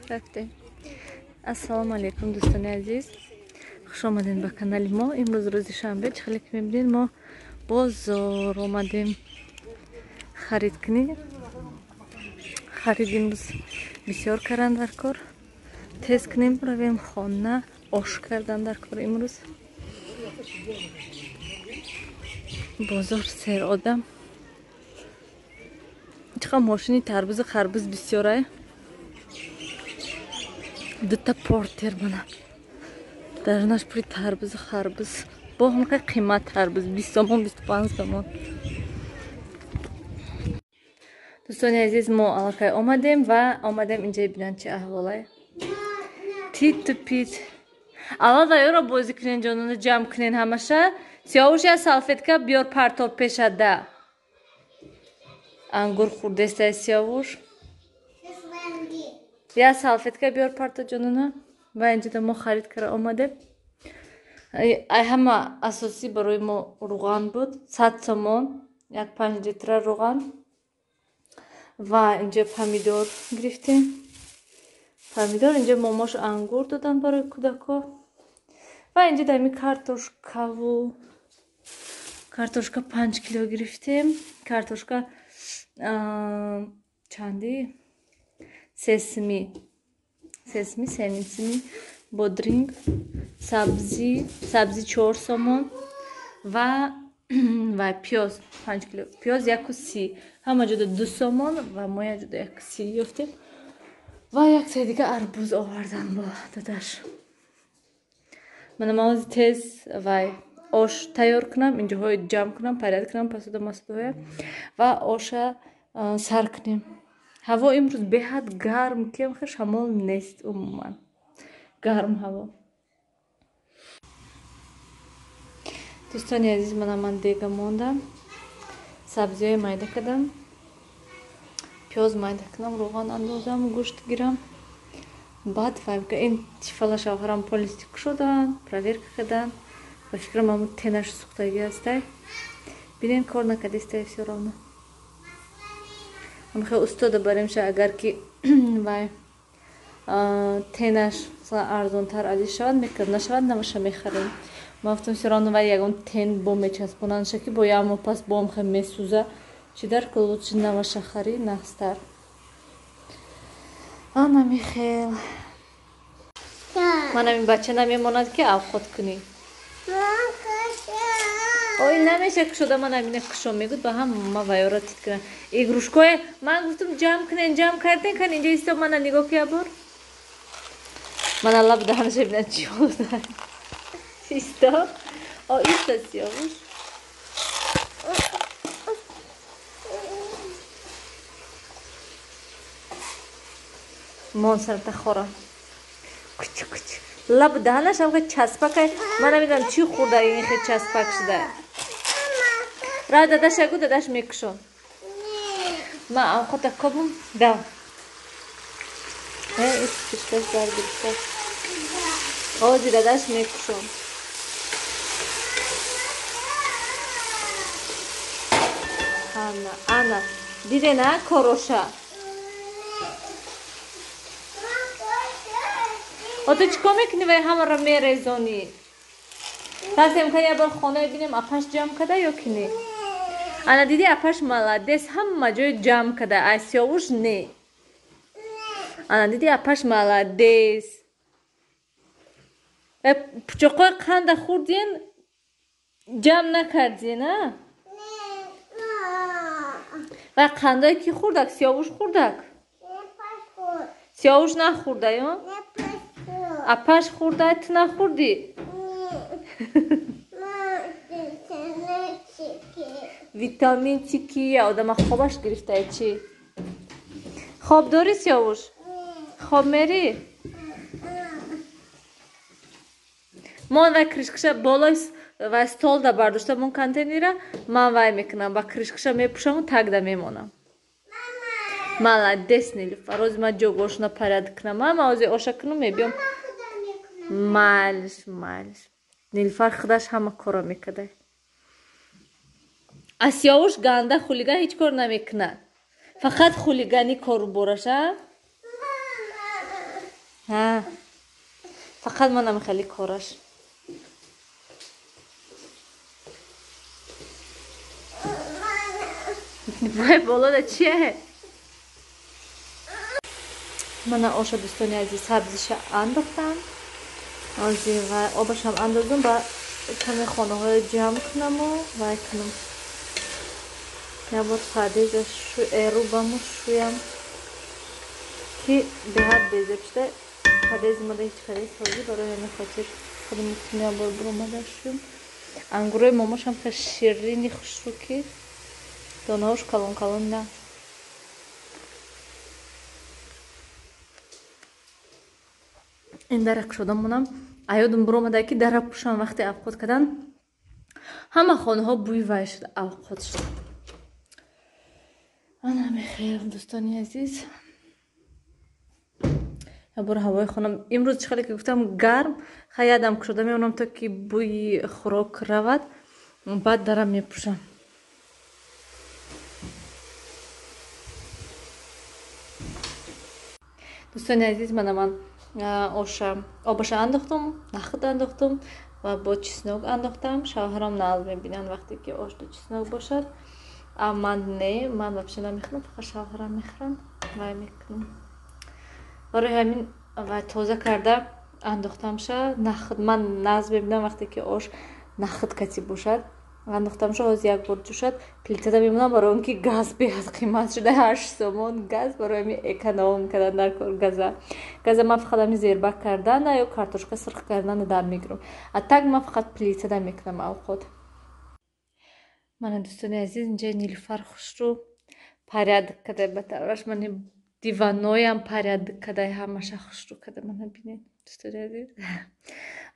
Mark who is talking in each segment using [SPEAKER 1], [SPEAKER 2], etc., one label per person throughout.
[SPEAKER 1] رفتیم. السلام علیکم دوستان عزیز، خوش آمدین به کانال ما. امروز روز شنبه، چخیلی که میبینین ما بازار آمدیم خرید کنیم. خرید امروز بسیار کردن در کار، تست کنیم رویم خانه، آش کردن در کار. امروز بازار سر آدم. چقدر ماشینی تربوز خربوز بسیاره. دوتا پورتر بنا درناش پری تربوز خربوز با همه قیمت تربوز 20 تومان 25 تومان. دوستان عزیز ما علاقه آمدیم و آمدیم اینجا ببینن چه احواله. تیت تو پیت اول دا یورا بازی کنین جانونو جمع کنین همشه. سیاوش یا سالفیتکا بیار پرتاب پیشه ده. انگور خورده است سیاوش. یا سالفیتکا بیار پرتاب جانونو. و اینجا دا ما خرید کرده آمدیم. ای همه اساسی برای ما روغن بود. 100 تومان. یک 5 لیتر روغن. و اینجا پامیدور گرفتیم. پامیدور اینجا ماماش انگور دادن برای کودکا. و اینجا دمی کارتوشکا 5 کیلو گرفتیم. کارتوشکا چندی سسمی بودرینگ سبزی 4 تومان و پیاز 5 کیلو. پیاز 1.30 همه جدا 2 تومان و ما یک جدا 1.30 یافتیم. و یک سری دیگه اربوز آوردن با داداش. من ماز تز و آش تیار کنم، اینجا های جمع کنم، پرید کنم پسوده مسوده و آش سر کنیم. هوا امروز بهت گرم که خیلی شمال نیست، عموما گرم هوا. دوستان عزیز من دیگه موندم. سبزی های مایده کردم، پیاز مایده کنم، روغن اندازم، گوشت گیرم. بعد فهم که این چیفالاش آخرام پلیستیک شدن، پرویر کردن. و فکرم همون تنش سوختگی هسته. بینین کار نکرده است все равно. هم خیلی استاد باریمشه اگر که وای تنش ارزان تر علی شود میکرد نشود نمیشه میخریم. ما گفتم все равно وای یگان تن بو میچسبونن شکی با یامو پس بوم خیلی میسوزه. چی در کلو چی نمیشه خری نستر. آنا میخیل. من این بچه نمیماند که خود کنی. اوی نمیشه که شده من همینه کشم میگود با هم ما ویارا تید کنن. ایگروشکوی من گفتم جمع کنین جمع کردین کن اینجا ایستا من نگاه کیا بار. من الله بدهنش ببینن چی بوده. ایستا ایستا سیاوش. مان سر تخورم. کچ لب دهنش هم خیلی چسبک. من نمیدونم چی خورده این خیلی چسبک شده. را داداش اگو داداش میکشم. ما هم خود کبم دم. ایست کشتش در بیشتر. آزی داداش میکشم. آنا دیده نه کروشه. و تو چیکار میکنی و همه را میریزونی؟ دست امکان یه بار خانه بینیم اپاش جمع کده یا کنی؟ انا دیدی اپاش ملادس همه جای جمع کده ایسیاوش نه. انا دیدی اپاش ملادس. و پچقای قند خوردین جمع نکردین نه؟ و قندای کی خوردک؟ سیاوش خوردک؟ سیاوش نخورده یا؟ اپاش خورده تو نخوردی؟ ویتامین چی کیه؟ آدم خوابش گرفته چی؟ خواب داری سیاوش؟ خواب میری؟ من و کرشکشه بالای و استال دا برداشته من کنتینیره من وای میکنم با کرشکشه میپوشم و تگ دا میمونم. молодец نیلوفر. روز من جو گوشنا پرد کنم. من موضوع آشا کنم میبیم. مالش نیلوفر خودش همه کارا میکده. سیاوش گنده خولیگه هیچ کار نمیکنه. Faqat xuligani koru boraша? Ha. Faqat mana mixali korash. Vay bolada chiye? Mana o'sha do'stoni aziz sabzisha andixtam. Hozir va obasham andozim va kami xonaga jam kınamu va kınım. Ya bu sadece şu erubamu şuyam ki behad bezepte kadezmada hiç kadez oldu bara yani xatir xadim mutluya bor burumada şuyum. Angure momosham ka şirini xuşru ki donoş kalın kalın ne. این درک شدم منم ایادم برام دکی درک پوشم وقتی افقود کردن همه خانه ها بوی وای شد افقود شد انا میخیر دوستانی عزیز یا برو هوای خانم امروز چقدر که گفتم گرم خیادم شدم میونم تا که بوی خوراک رود بعد درم میپوشم دوستانی عزیز من обаша андохтам нахд андохтам ва бо чеснок андохтам шавҳарам нал мебинанд вақте ки ошду чеснок бошад а ман не ман вообще намехӯрам фақат шавҳарам мехӯрам вай мекунам барои ҳамин ва тоза карда андохтамша нахд ман наз мебинам вақте ки ош нахд кати бошад андохтамша ҳоз як бор ҷӯшад плитада мемонам барои он ки газ беҳад қимат шуда 8 сомон газ барои ҳамин эконом кардан дар кор газа ман фақат ҳамин зербак кардан ё картошка сирх кардан дар мегирам а так ман фақат плитада мекунам авқот мана дӯстони азиз инҷа нилуфар хушрӯ паряд кадай батараш мани диваноям паряд кадай ҳамаша хушрӯ када мана бинед дӯстони азиз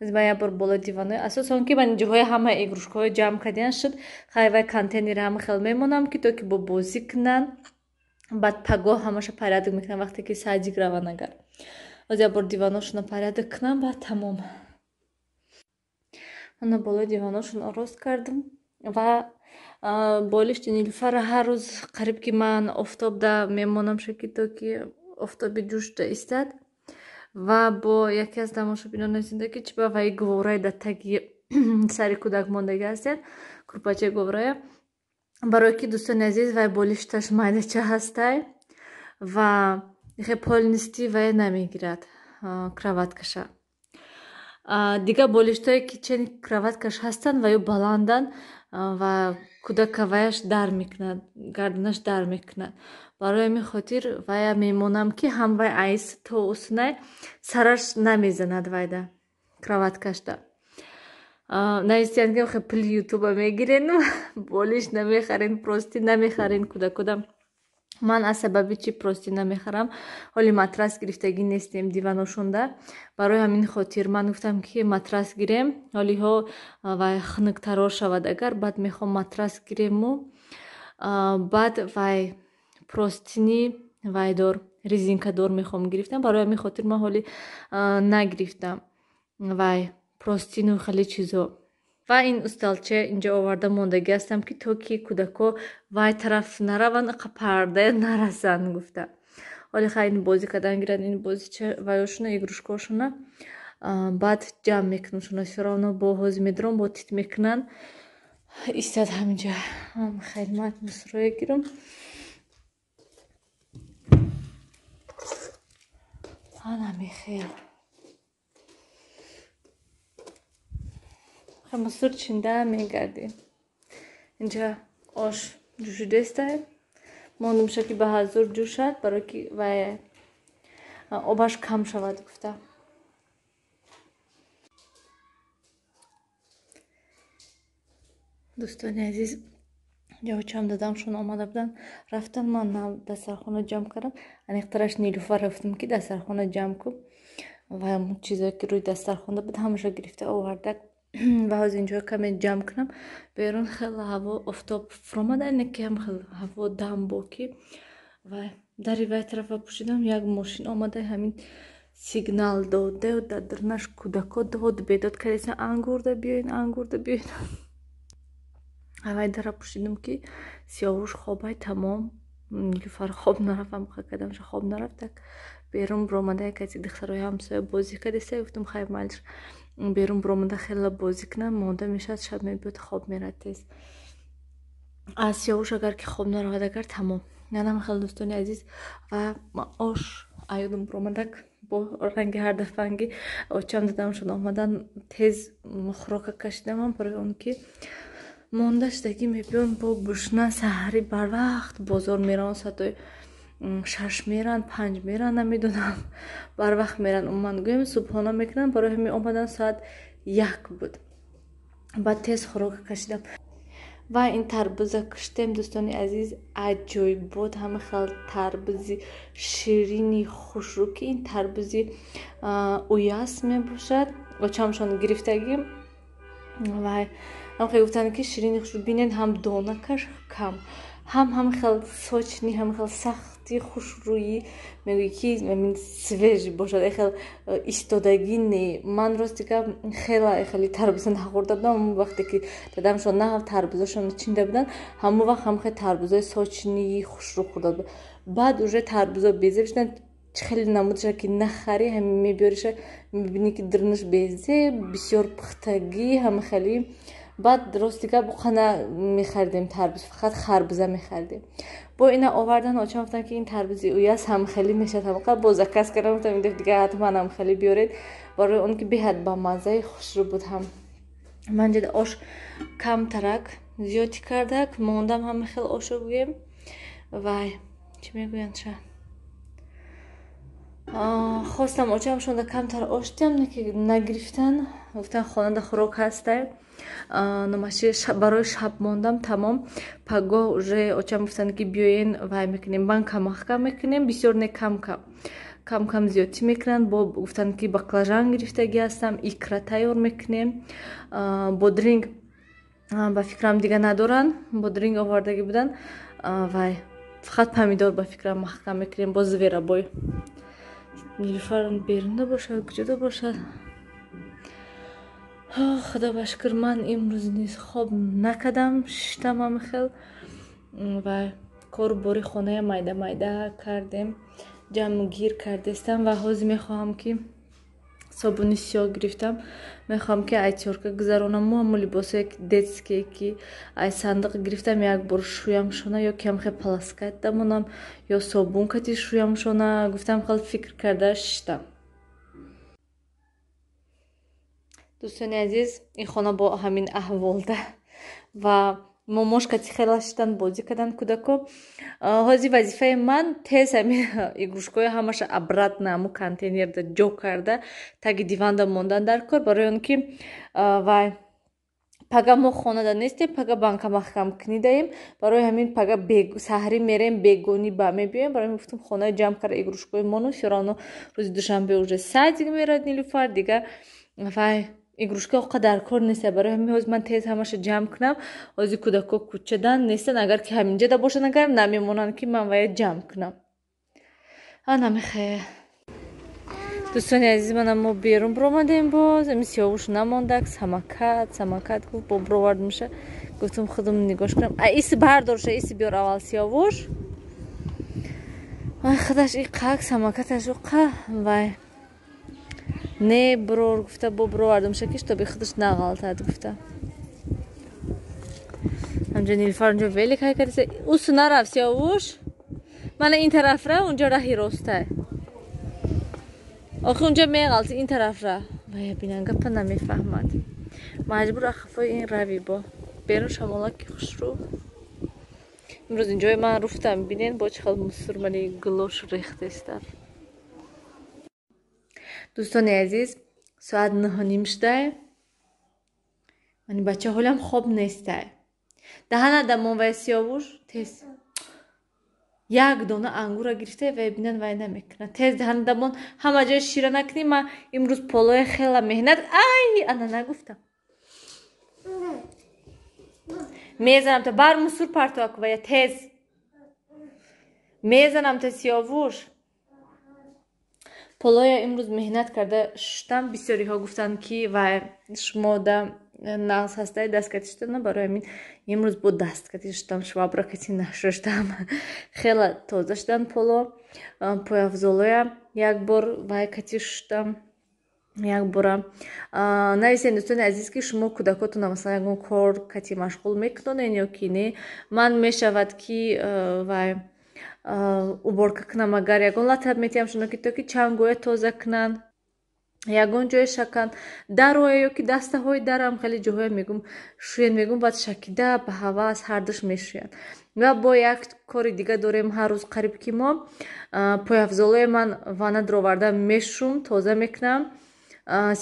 [SPEAKER 1] аз ман як бор бола диванои асосан ки ман ҷоҳои ҳама игрушкаҳои ҷамъ кардиан шуд хайвай контейнери ҳама хел мемонам ки то ки бо бозӣ кунан баъд пагоҳ ҳамаша парядик мекунам вақте ки садик раванд агар аз як бор диваношуна парядик кунам баъд тамом мана болои диваношун орост кардам ва болишти нилуфара ҳар рӯз қариб ки ман офтобда мемонам шаки то ки офтоби ҷӯшда истад ва бо яке аз тамошобинони зиндаги чиба ваи говораи дар таги сари кӯдак мондагӣ ҳастед курпачаи говорая барое ки дӯстони азиз вай болишташ майдача ҳастай ва ихе полнисти вай намегирад кроваткаша дигар болиштое ки чени кроваткаш ҳастанд ва ё баланданд ва кӯдака ваяш дар мекунад гарданаш дар мекунад барои ҳамин хотир вая мемонам ки ҳам вай айс то усунай сараш намезанад вайда кроваткашда наистиянд ки охе пули ютуба мегирен болиш намехарен прости намехарен кӯдакода ман аз сабаби чи прости намехарам ҳоли матрас гирифтагӣ нестем диваношонда барои ҳамин хотир ман гуфтам ки матрас гирем ҳолиҳо вай хунуктарор шавад агар баъд мехом матрас гирему баъд вай простини вайдор резинкадор мехом гирифтам барои ҳамин хотир ман ҳоли нагирифтам вай простину хеле чизо ва ин усталча инҷа оварда мондагӣ ҳастам ки то ки кӯдако вай тараф нараванд иқа парда нарасанд гуфта ҳоли хай ин бозӣ кардан гиранд ин бозича вайошуна игрушкаошуна баъд ҷамъ мекунам шуна всё бо ҳози медорам бо тит мекунанд истад ҳаминҷа хайр ман мусроя гирам ана мехел мусор чинда мегардем инҷа ош ҷӯшидастай мондумша ки ба ҳазур ҷӯшад барое ки вай обаш кам шавад гуфта дӯстони азиз ҷавочам дадамшон омада буданд рафтан ман дастархона ҷамъ кардам аниқтараш нилуфар гуфтам ки дастархона ҷамъ кун ва чизое ки рӯи дастархонда буд ҳамаша гирифта овардак ва ҳозир инҷо каме ҷамъ кунам берун хеле ҳаво офтоб фуромада ина ки ҳам хеле ҳаво дамбоки ва дари вай тарафа пӯшидам як мошин омада ҳамин сигнал додаю дар дарунаш кӯдако дод бедод кардеса ангурда биёин вай дара пӯшидам ки сиёвуш хобай тамом نیلوفر خواب نرفتم قدمش خواب نرفت بیرون برآمده کسی دخترای همسایه بازی کرده گفتم خیر مالش بیرون برآمده خیلی بازی کنم مانده میشد شب میبود خواب میرد تیز از سیاوش اگر که خواب نرفت اگر تمام یعنی خیلی دوستانی عزیز و ما آش ایودم برآمده با رنگ هر دفعه چند دادم شد آمدن تیز خوراک کشیدم هم برای اون که مانده شدگی میبین با گوشنه سحری بر وقت بازار میرن ساعت 6 میرن 5 میرن نمیدونم بر وقت میرن من گویم صبحانه میکنن برای همین آمدن ساعت 1 بود بعد تیز خوراک کشیدم و این تربوز کشتم دوستانی عزیز عجیب بود همه خیلی تربوزی شیرینی خوشرو که این تربوزی اویاس می باشد و چمشان گرفتگی و هم خیلی گفتن که شیرینی خوشرو بینید هم دانه کش کم هم خیلی سوچنی هم خیلی سختی خوشرویی میگوی که من سویج باشد خیلی ایستادگی نی من راستی که خیلی تربوز نخورده بودم اون وقتی که دادم شد نه تربوزشون چینده بودن همون وقت هم خیلی تربوزای سوچنی خوشرو خورده بود بعد اوجه تربوزا بیزه بشنن خیلی نمودش که نخری هم میبیاریش میبینی که درنش بیزه بسیار پختگی هم خیلی بعد راستی که بخانه میخردیم تربوز فقط خربوزه میخردیم با اینا آوردن آچه گفتن که این تربوزی اویاس هم خیلی میشه طبقه باز کس کردم گفتم این دیگه حتما هم خیلی بیارید برای اون که بهت با مزه خوش رو بود هم من جد آش کم ترک زیادی کردک موندم هم خیلی آشو بگیم وای چی میگوین چه خواستم آچه هم شونده کم تر آشتیم نگرفتن گفتن خاننده خوراک هسته نماشی برای شب موندم تمام پگاه уже آچه گفتن که بیاین وای میکنیم من کم میکنیم بسیار نه کم زیادی میکنن با گفتن که باقلاجان گرفتگی هستم ایکرا تیار میکنیم بودرینگ با فکرم دیگه ندارن بودرینگ آوردگی بودن وای فقط پمیدار با فکرم محکم میکنیم با زویرا بای نیلوفرم بیرونده باشد کجا باشد خدا بشکر من امروز نیز خواب نکردم شتم هم خیلی و کار باری خانه مایده کردیم جمع گیر کردستم و حاضر میخواهم که صابونی سیاه گرفتم میخوام که ایتیورکا گذرانم معمولی باسه یک دستکی که ای صندوق گرفتم یک بار شویم شونه یا کم خیلی پلاسکت دمونم یا صابون کتی شویم شونه گفتم خیلی فکر کرده شدم دوستان عزیز این خانه با همین احوال ده و ماماش کتی خیلی شدن بازی کردن کودکو حاضی وظیفه من تیز همین ایگروشکای همش ابرات نمو کانتینر ده جو کرده تاگی دیوان ده موندن در کار برای اون که و پگه ما خانه ده نیستیم پگه بانکا محکم کنیدهیم برای همین پگه سحری میریم بیگونی با میبیم برای همین گفتم خانه جمع کرده ایگروشکای منو شرانو روز دوشنبه اوجه ساعت دیگه میرد نیلوفر دیگه و ایگروشکا قدر کار نیست برای همین حوز من تیز همش جمع کنم حوزی کودکا کوچدن نیستن اگر که همینجا ده باشن اگر نمیمونن که من باید جمع کنم نمیخواه دوستان عزیز من ما بیرون برآمدیم باز امی سیاوش نماندک سمکت گفت با برآورد میشه گفتم خودم نگاش کنم ایسی بردارشه ایسی بیار اول سیاوش خودش این قاک سمکتش وای نه برور گفته با برآوردم شکیش تا به خودش نغلطد گفته همجا نیلوفر اونجا ویلی که کردیسه اوسو نرفت سیاوش من این طرف را اونجا راهی راسته آخه اونجا میغلطی این طرف را وای بینن گپا نمیفهمد مجبور اخفای این روی با بیرون شمالک خوش رو امروز اینجای من رفتم بینین با چه مصر منی گلوش ریخته استر دوستان عزیز ساعت 9:30 شده منی بچه حالم خوب نیسته دهنه دمون و سیاوش تیز یک دانه انگور گرفته و بینن وای نمیکنه تیز دهنه دمون همه جای شیره نکنیم من امروز پولای خیلی مهنت انا نگفتم میزنم تا بر مسور پرتاک و یا تیز میزنم تا سیاوش پولای امروز مهنت کرده شدم بسیاری ها گفتن که و شما ده нағз ҳастай дасткатиштана, барои ҳамин имрӯз бо дасткатӣ шудам, швабракати нашуштам. Хела тоза шудан поло, пойафзолоя як бор вай кати шуштам. Як бора нависен дӯстони азиз ки шумо кӯдакотонро масалан ягон кор кати машғул мекунонен ё ки не. Ман мешавад ки вай уборка кунам, агар ягон латаб метиҳам шуно ки то ки чангоя тоза кунанд, ягон ҷоя шакан дароя ё ки дастаҳои дарам хеле ҷоҳоя мегум шӯянд, мегум баъд шакида ба ҳавас ҳардуш мешӯянд. Ва бо як кори дига дорем ҳар рӯз қариб ки мо пойафзолои ман ванадро оварда мешӯм, тоза мекунам,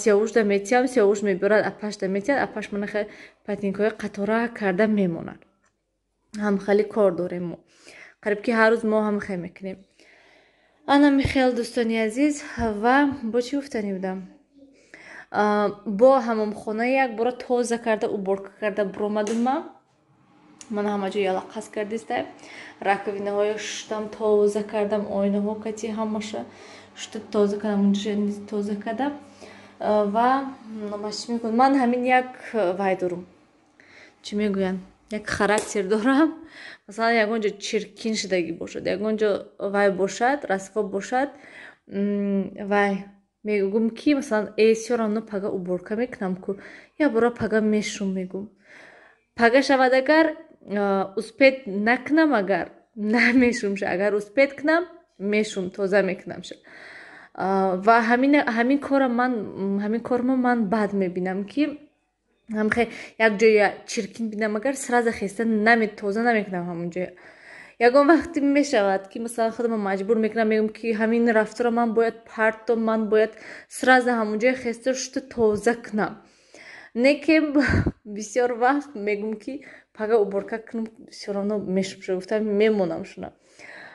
[SPEAKER 1] сиёвушда метиҳам, сиёвуш мебарад апашда метиҳад, апаш мана хеле патинкаҳои қатора карда мемонад. ҳам хеле кор дорем мо, қариб ки ҳар рӯз мо ҳам хеле мекунем. ана михел дӯстони азиз, ва бо чӣ гуфтанӣ будам? Бо ҳамомхона як бора тоза карда уборка карда биромадум ман ҳама ҷо ялақас кардистай, раковинаҳои шуштам тоза кардам, ойнаҳо кати ҳамаша шута тоза кардам, унҷоша тоза кардам. Ва чӣ мегӯянд, ман ҳамин як вай дорум, чӣ мегӯянд, як характер дорам. Масалан ягон ҷо чиркин шудагӣ бошад, ягон ҷо вай бошад, расво бошад, вай мегум ки масалан сёрамно пага уборка мекунам ку, як бора пага мешум мегум. Пага шавад агар успед накунам, агар намешумша, агар успед кунам мешум, тоза мекунамша. Ва ҳамин корро ман бад мебинам ки ҳамхе як ҷоя чиркин бинам, агар сразу хеста тоза намекунам ҳамон ҷоя. Ягон вақти мешавад ки масалан худамро маҷбур мекунам, мегӯям ки ҳамин рафтора ман бояд партом, ман бояд сразу ҳамон ҷоя хеста шута тоза кунам. Не ки бисёр вақт мегӯм ки пага уборка кунам, сёрамно мешумша, гуфтам мемонам шуна.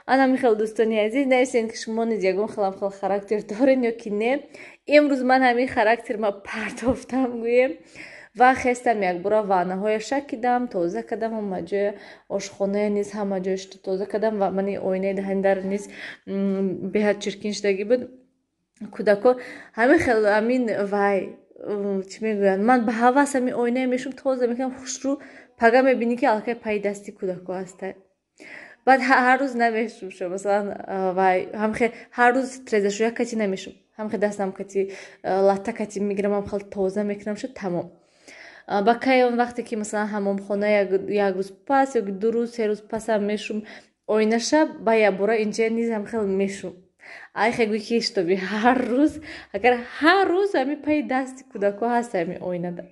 [SPEAKER 1] ана михел дӯстони азиз, нависен ки шумо низ ягон хелам хел характер дорен ё ки не. Имрӯз ман ҳамин характерма партофтам гӯем ва хестам як бора ваннаҳоя шакидам, тоза кардам, ҳама ҷоя ошхоная низ ҳама ҷоя шута тоза кардам ва мани ойнаи даҳани дар низ беҳад чиркин шудагӣ буд. Кӯдако ҳамин хел ҳамин вай чӣ мегӯянд, ман ба ҳавас ҳамин ойнае мешум, тоза мекунам, хушрӯ пага мебинӣ ки аллакай пайи дасти кӯдако ҳастай. Баъд ҳар рӯз намешумша, масалан вай ҳамхе ҳар рӯз трезашӯя кати намешум, ҳамхе дастам кати латта кати мегирам, ҳамхел тоза мекунамша, тамом. Ба кай он вақте ки масалан ҳамомхона як рӯз пас ё ду рӯз се рӯз пасам мешум ойнаша, ба як бора инҷа низ ҳамхел мешум. Ай хе гӯй ки штоби ҳар рӯз, агар ҳар рӯз ҳамин пайи дасти кӯдако ҳаст ҳамин ойнада.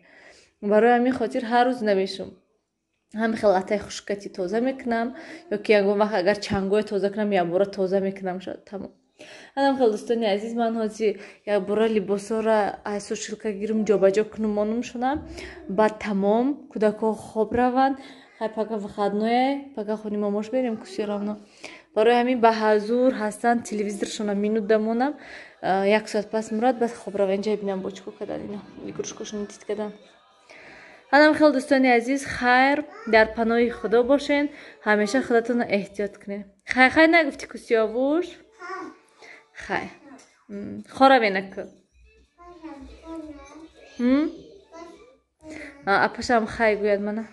[SPEAKER 1] Барои ҳамин хотир ҳар рӯз намешум. ҳамхел латтаи хушкати тоза мекунам, ё ки ягон вақт агар чангоя тоза кунам, як бора тоза мекунам, шуд тамом. ҳадам хел дӯстони азиз, ман ҳозир як бора либосҳоро аз сушилка гирим ҷобаҷо кунум монум шунам, баъд тамом кӯдако хоб раванд, хай пага выходное, пага хони момош берем ку всё равно. Барои ҳамин ба ҳазур ҳастан, телевизоршона минут дамонам, як соат пас мурад, баъд хоб рава инҷа бинам бо чико кадан ино игрушкашон тит кадан. ҳадам хел дӯстони азиз, хайр, дар паноҳи худо бошен, ҳамеша худатонро эҳтиёт кунед. Хай нагуфти ку сиёвуш? Хай. Хоравена ку. Апашам хай гӯяд мана.